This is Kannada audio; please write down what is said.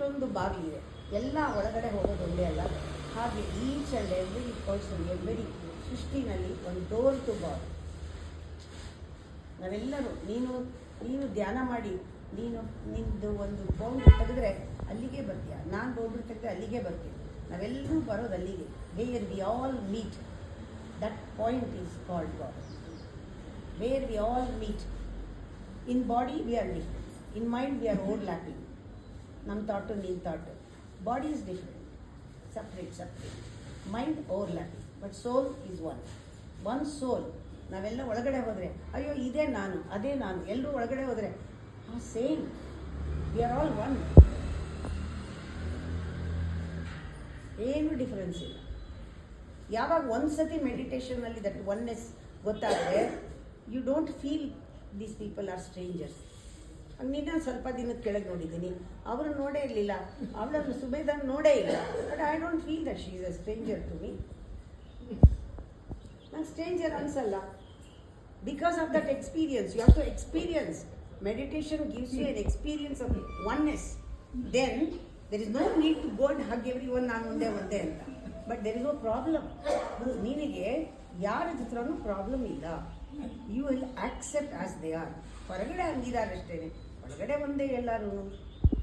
ಎಷ್ಟೊಂದು ಬಾಗಿಲಿದೆ, ಎಲ್ಲ ಒಳಗಡೆ ಹೋಗೋದು ಒಂದೇ ಅಲ್ಲ. ಹಾಗೆ each and every person, every ಸೃಷ್ಟಿನಲ್ಲಿ ಒಂದು ಡೋರ್ ಟು ಗಾಡ್. ನಾವೆಲ್ಲರೂ ನೀನು ಧ್ಯಾನ ಮಾಡಿ ನಿಂದು ಒಂದು ಬೌಂಡ್ರಿ ತೆಗೆದ್ರೆ ಅಲ್ಲಿಗೆ ಬರ್ತೀಯ, ನಾನು ಬೌಂಡ್ರಿ ತೆಗೆದ್ರೆ ಅಲ್ಲಿಗೆ ಬರ್ತೀನಿ. ನಾವೆಲ್ಲರೂ ಬರೋದು ಅಲ್ಲಿಗೆ. Where we all meet, that point is called God. Where we all meet. In body we are different, in mind we are overlapping. ನಮ್ಮ ಥಾಟು ನಿನ್ನ thought, body is different, separate. Mind overlapping, but soul is one soul. ನಾವೆಲ್ಲ ಒಳಗಡೆ ಹೋದರೆ ಅಯ್ಯೋ ಇದೇ ನಾನು, ಅದೇ ನಾನು, ಎಲ್ಲರೂ ಒಳಗಡೆ ಹೋದರೆ same, we are all one. ಏನು ಡಿಫರೆನ್ಸ್ ಇಲ್ಲ. ಯಾವಾಗ ಒಂದು ಸತಿ ಮೆಡಿಟೇಷನಲ್ಲಿ ದಟ್ ಒನ್ನೆಸ್ ಗೊತ್ತಾದರೆ you don't feel these people are strangers. ನಿನ್ನ ಸ್ವಲ್ಪ ದಿನದ ಕೆಳಗೆ ನೋಡಿದ್ದೀನಿ, ಅವರು ನೋಡೇ ಇರಲಿಲ್ಲ, ಅವಳನ್ನು ಸುಬೇದನ್ನು ನೋಡೇ ಇಲ್ಲ, but I don't feel that she is a stranger to me. ನಂಗೆ ಸ್ಟ್ರೇಂಜರ್ ಅನಿಸಲ್ಲ. Because of that experience, you have to experience. Meditation gives you an experience of oneness. Then there is no need to go and hug everyone, ನಾನು ಒಂದೇ ಅಂತ. But there is no problem. ನಿನಗೆ ಯಾರ ಹತ್ರನೂ ಪ್ರಾಬ್ಲಮ್ ಇಲ್ಲ. You will accept as they are. ಹೊರಗಡೆ ಹಂಗಿದ್ದಾರೆ ಅಷ್ಟೇ, ಒಳಗಡೆ ಒಂದೇ ಎಲ್ಲರೂ.